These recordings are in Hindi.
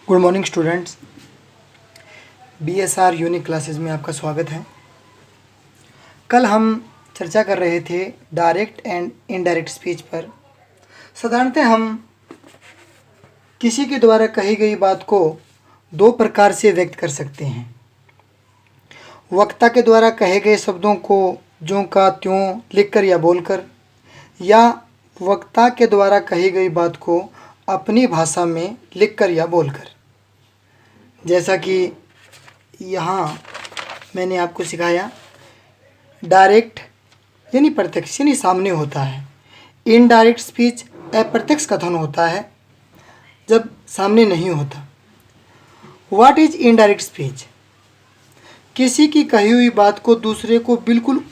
Good morning students. BSR unique classes में आपका स्वागत है। कल हम चर्चा कर रहे थे डायरेक्ट एंड इनडायरेक्ट स्पीच पर। साधारणतः हम किसी के द्वारा कही गई बात को दो प्रकार से व्यक्त कर सकते हैं। वक्ता के द्वारा कहे गए शब्दों को ज्यों का त्यों लिखकर या बोलकर, या वक्ता के द्वारा कही गई बात को अपनी भाषा में लिखकर या बोलकर। जैसा कि यहाँ मैंने आपको सिखाया, डायरेक्ट यानी प्रत्यक्ष यानी सामने होता है। इनडायरेक्ट स्पीच अप्रत्यक्ष कथन होता है जब सामने नहीं होता। What is indirect speech? किसी की कही हुई बात को दूसरे को बिल्कुल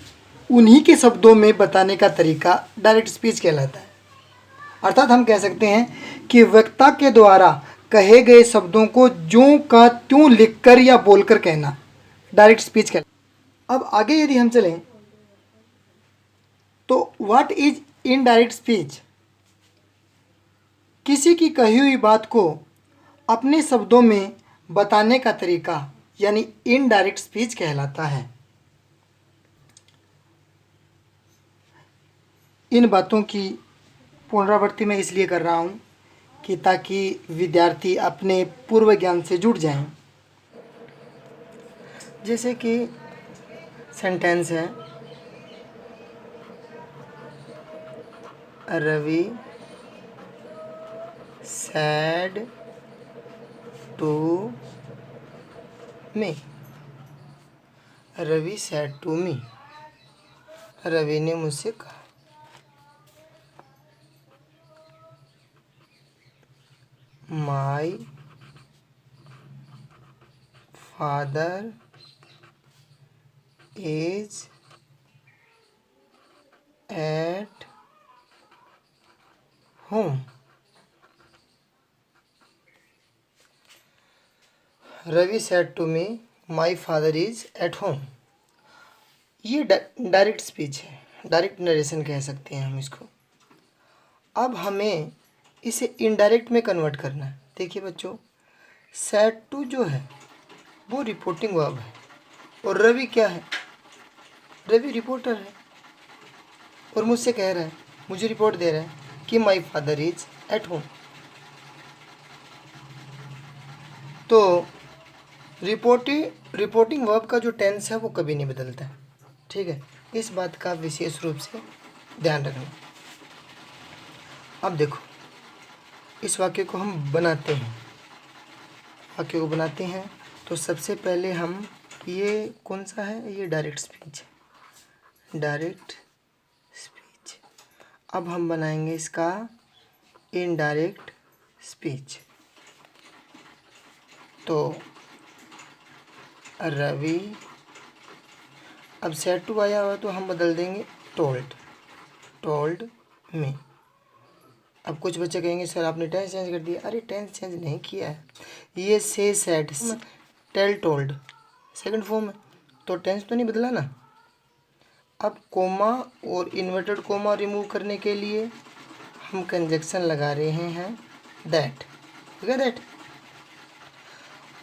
उन्हीं के शब्दों में बताने का तरीका डायरेक्ट स्पीच कहलाता है। अर्थात हम कह सकते हैं कि वक्ता के द्वारा कहे गए शब्दों को ज्यों का त्यों लिखकर या बोलकर कहना डायरेक्ट स्पीच कहलाता है। अब आगे यदि हम चलें तो व्हाट इज इनडायरेक्ट स्पीच? किसी की कही हुई बात को अपने शब्दों में बताने का तरीका यानी इनडायरेक्ट स्पीच कहलाता है। इन बातों की पुनरावृत्ति मैं इसलिए कर रहा हूँ कि ताकि विद्यार्थी अपने पूर्व ज्ञान से जुड़ जाएं। जैसे कि सेंटेंस है, Ravi said to me. Ravi said to me, Ravi ने मुझसे कहा। My father is at home. Ravi said to me, my father is at home. ये डायरेक्ट स्पीच है, डायरेक्ट नरेशन कह सकते हैं हम इसको। अब हमें इसे इनडायरेक्ट में कन्वर्ट करना है। देखिए बच्चों, सैड टू जो है वो रिपोर्टिंग वर्ब है, और रवि क्या है? रवि रिपोर्टर है, और मुझसे कह रहा है, मुझे रिपोर्ट दे रहा है कि my father is at home. तो रिपोर्टिंग वर्ब का जो टेंस है वो कभी नहीं बदलता है। ठीक है, इस बात का विशेष रूप से ध्यान रखना। अब देखो, इस वाक्य को हम बनाते हैं। वाक्य को बनाते हैं तो सबसे पहले हम, ये कौन सा है? ये डायरेक्ट स्पीच है, डायरेक्ट स्पीच। अब हम बनाएंगे इसका इनडायरेक्ट स्पीच। तो रवि, अब सेड टू आया हुआ तो हम बदल देंगे टोल्ड मी। अब कुछ बच्चे कहेंगे सर आपने टेंस चेंज कर दिया। अरे टेंस चेंज नहीं किया है, ये say said tell told second form है, तो टेंस तो नहीं बदला ना। अब कोमा और इन्वर्टेड कोमा रिमूव करने के लिए हम कंजक्शन लगा रहे हैं दैट। ठीक है, दैट।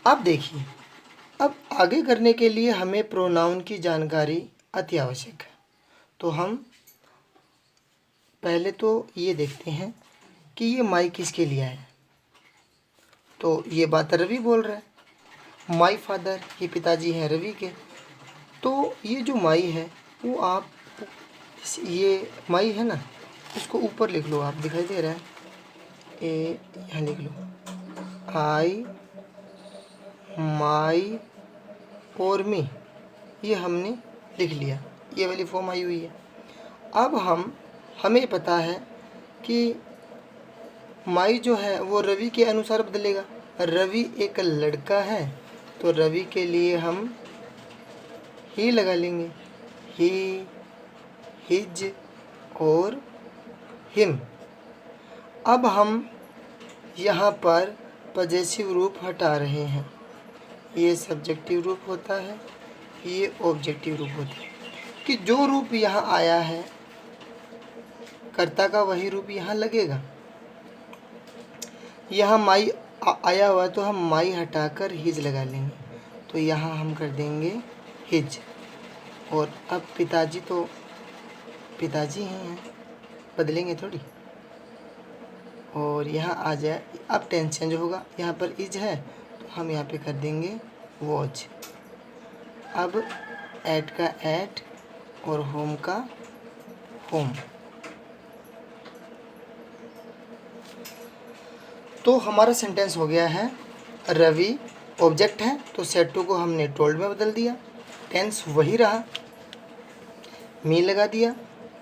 अब देखिए, अब आगे करने के लिए हमें प्रोनाउन की जानकारी अति आवश्यक है। तो हम पहले तो ये देखते हैं कि ये माई किसके लिए है। तो ये बात रवि बोल रहा है, माई फादर, ये पिताजी हैं रवि के। तो ये जो माई है वो आप, ये माई है ना, इसको ऊपर लिख लो। आप दिखाई दे रहा है, ए यहाँ लिख लो, आई माई और मी, ये हमने लिख लिया, ये वाली फॉर्म आई हुई है। अब हमें पता है कि माई जो है वो रवि के अनुसार बदलेगा। रवि एक लड़का है तो रवि के लिए हम ही लगा लेंगे, ही, हिज और हिम। अब हम यहाँ पर पजेसिव रूप हटा रहे हैं, ये सब्जेक्टिव रूप होता है, ये ऑब्जेक्टिव रूप होता है। कि जो रूप यहाँ आया है कर्ता का वही रूप यहाँ लगेगा। यहाँ माई आया हुआ है तो हम माई हटाकर हिज लगा लेंगे, तो यहाँ हम कर देंगे हिज। और अब पिताजी तो पिताजी ही हैं, बदलेंगे थोड़ी। और यहाँ आ जाए, अब टेंस चेंज होगा, यहाँ पर इज है तो हम यहाँ पे कर देंगे वॉच। अब एट का एट और होम का होम। तो हमारा सेंटेंस हो गया है, रवि ऑब्जेक्ट है तो सेड टू को हमने टोल्ड में बदल दिया, टेंस वही रहा, मी लगा दिया,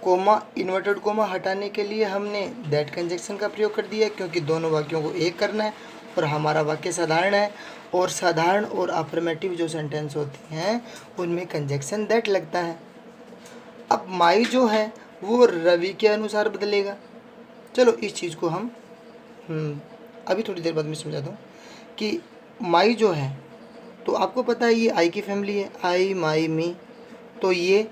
कोमा इन्वर्टेड कोमा हटाने के लिए हमने दैट कंजक्शन का प्रयोग कर दिया क्योंकि दोनों वाक्यों को एक करना है और हमारा वाक्य साधारण है। और साधारण और अफर्मेटिव जो सेंटेंस होते हैं उनमें कंजक्शन दैट लगता है। अब माई जो है वो रवि के अनुसार बदलेगा। चलो इस चीज़ को हम अभी थोड़ी देर बाद में समझाता हूँ कि माई जो है, तो आपको पता है ये आई की फैमिली है, आई माई मी, तो ये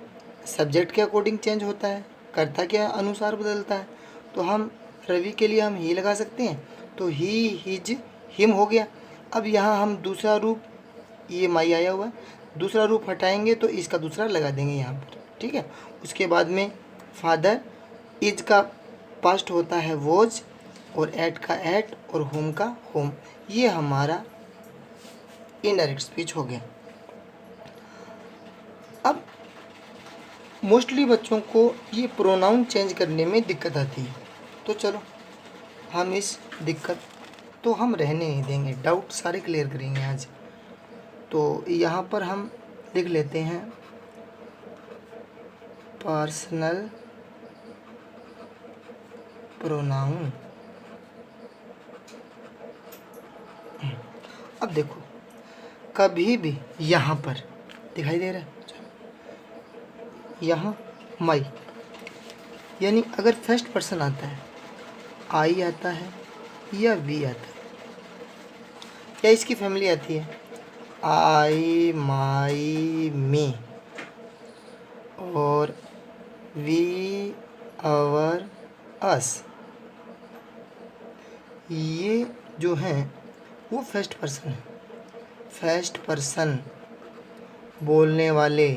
सब्जेक्ट के अकॉर्डिंग चेंज होता है, कर्ता के अनुसार बदलता है। तो हम रवि के लिए हम ही लगा सकते हैं, तो ही हिज हिम हो गया। अब यहाँ हम दूसरा रूप, ये माई आया हुआ है, दूसरा रूप हटाएंगे तो इसका दूसरा लगा देंगे यहाँ पर, ठीक है। उसके बाद में फादर, इज का पास्ट होता है वॉज, और एट का एट और होम का होम। ये हमारा इनडायरेक्ट स्पीच हो गया। अब मोस्टली बच्चों को ये प्रोनाउन चेंज करने में दिक्कत आती है, तो चलो हम इस दिक्कत तो हम रहने नहीं देंगे, डाउट सारे क्लियर करेंगे आज। तो यहाँ पर हम लिख लेते हैं पर्सनल प्रोनाउन। अब देखो, कभी भी यहाँ पर दिखाई दे रहा है यहाँ माई, यानी अगर फर्स्ट पर्सन आता है, आई आता है या वी आता है या इसकी फैमिली आती है, आई माई मी और वी आवर अस, ये जो हैं वो फर्स्ट पर्सन है। फर्स्ट पर्सन बोलने वाले,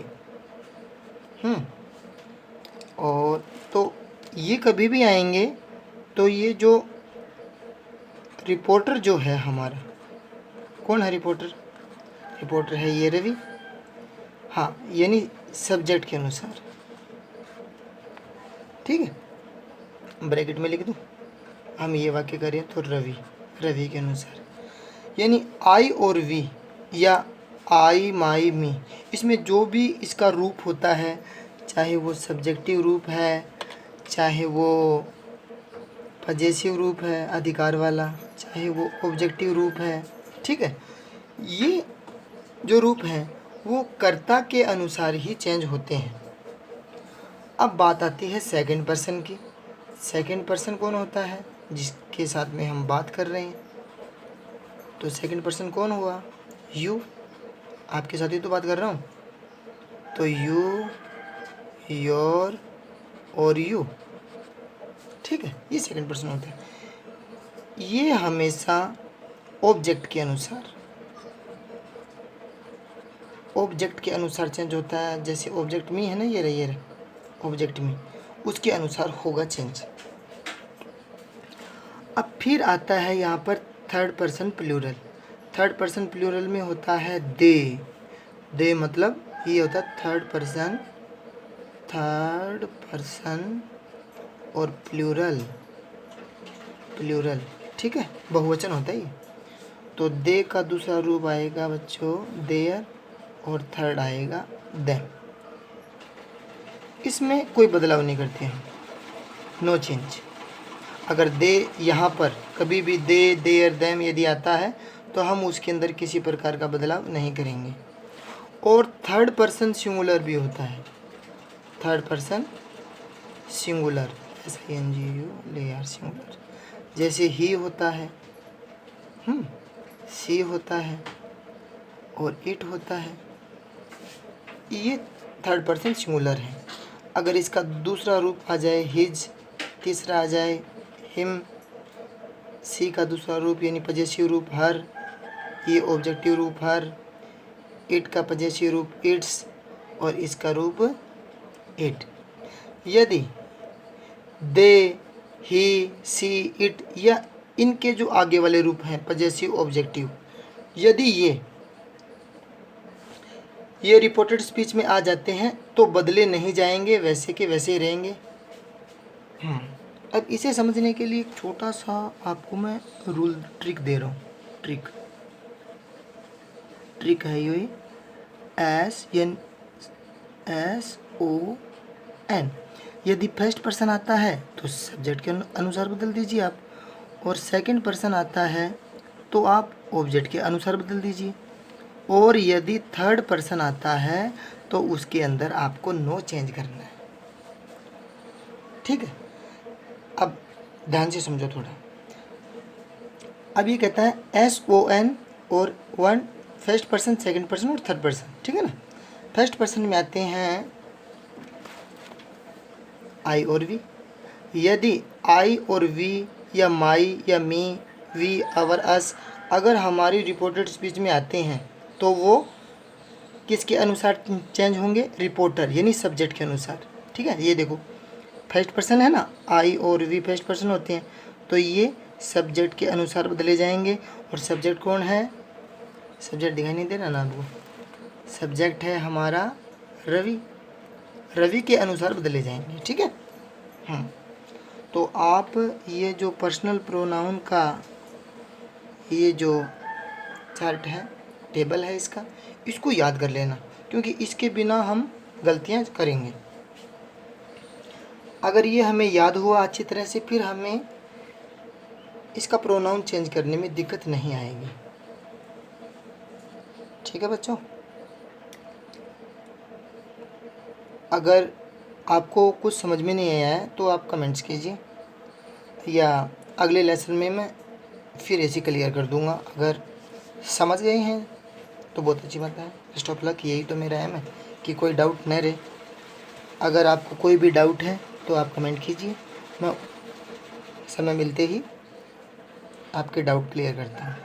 और तो ये कभी भी आएंगे तो ये जो रिपोर्टर जो है हमारा, कौन है रिपोर्टर? रिपोर्टर है ये रवि, हाँ, यानी सब्जेक्ट के अनुसार, ठीक है। ब्रैकेट में लिख दूँ, हम ये वाक्य करें तो रवि, रवि के अनुसार, यानी आई और वी या आई माई मी, इसमें जो भी इसका रूप होता है, चाहे वो सब्जेक्टिव रूप है, चाहे वो पजेसिव रूप है अधिकार वाला, चाहे वो ऑब्जेक्टिव रूप है, ठीक है, ये जो रूप हैं वो कर्ता के अनुसार ही चेंज होते हैं। अब बात आती है सेकंड पर्सन की। सेकंड पर्सन कौन होता है? जिसके साथ में हम बात कर रहे हैं। तो सेकंड पर्सन कौन हुआ? यू, आपके साथ ही तो बात कर रहा हूँ, तो यू, योर और यू, ठीक है, ये सेकंड पर्सन होता है। ये हमेशा ऑब्जेक्ट के अनुसार, ऑब्जेक्ट के अनुसार चेंज होता है। जैसे ऑब्जेक्ट मी है ना, ये रहे ऑब्जेक्ट मी, उसके अनुसार होगा चेंज। अब फिर आता है यहाँ पर third person plural. Third person plural में होता है दे। दे मतलब ये होता है थर्ड पर्सन, थर्ड पर्सन और प्लूरल, प्लूरल, ठीक है, बहुवचन होता है ये। तो दे का दूसरा रूप आएगा बच्चों देयर और थर्ड आएगा देम। इसमें कोई बदलाव नहीं करते हैं, नो चेंज। अगर दे यहाँ पर कभी भी दे, देयर, देम यदि आता है तो हम उसके अंदर किसी प्रकार का बदलाव नहीं करेंगे। और थर्ड पर्सन सिंगुलर भी होता है, third person singular, SINGULAR singular. जैसे ही होता है, सी होता है और इट होता है, ये थर्ड पर्सन सिंगुलर है। अगर इसका दूसरा रूप आ जाए हिज, तीसरा आ जाए हिम, सी का दूसरा रूप यानी पजेसिव रूप हर, ये ऑब्जेक्टिव रूप हर, इट का पजेसिव रूप इट्स और इसका रूप इट। यदि दे, ही, सी, इट या इनके जो आगे वाले रूप हैं पजेसिव ऑब्जेक्टिव, यदि ये रिपोर्टेड स्पीच में आ जाते हैं तो बदले नहीं जाएंगे, वैसे के वैसे ही रहेंगे। अब इसे समझने के लिए एक छोटा सा आपको मैं रूल ट्रिक दे रहा हूँ। ट्रिक है ये SON। यदि फर्स्ट पर्सन आता है तो सब्जेक्ट के अनुसार बदल दीजिए आप, और सेकंड पर्सन आता है तो आप ऑब्जेक्ट के अनुसार बदल दीजिए, और यदि थर्ड पर्सन आता है तो उसके अंदर आपको नो चेंज करना है। ठीक है, अब ध्यान से समझो थोड़ा। अब ये कहता है SON और 1 फर्स्ट पर्सन, सेकंड पर्सन और थर्ड पर्सन, ठीक है ना। फर्स्ट पर्सन में आते हैं आई और वी। यदि आई और वी या माई या मी, वी, अवर, अस अगर हमारी रिपोर्टेड स्पीच में आते हैं तो वो किसके अनुसार चेंज होंगे? रिपोर्टर यानी सब्जेक्ट के अनुसार। ठीक है, ये देखो फर्स्ट पर्सन है ना, आई और वी फर्स्ट पर्सन होते हैं, तो ये सब्जेक्ट के अनुसार बदले जाएंगे। और सब्जेक्ट कौन है? सब्जेक्ट दिखाई नहीं दे रहा ना आपको? सब्जेक्ट है हमारा रवि, रवि के अनुसार बदले जाएंगे। ठीक है, तो आप ये जो पर्सनल प्रोनाउन का ये जो चार्ट है, टेबल है इसका, इसको याद कर लेना, क्योंकि इसके बिना हम गलतियां करेंगे। अगर ये हमें याद हुआ अच्छी तरह से, फिर हमें इसका प्रोनाउन चेंज करने में दिक्कत नहीं आएगी। ठीक है बच्चों, अगर आपको कुछ समझ में नहीं आया है तो आप कमेंट्स कीजिए, या अगले लेसन में मैं फिर ऐसे क्लियर कर दूंगा। अगर समझ गए हैं तो बहुत अच्छी बात है। बेस्ट ऑफ लक, यही तो मेरा एम है कि कोई डाउट न रहे। अगर आपको कोई भी डाउट है तो आप कमेंट कीजिए, मैं समय मिलते ही आपके डाउट क्लियर करता हूँ।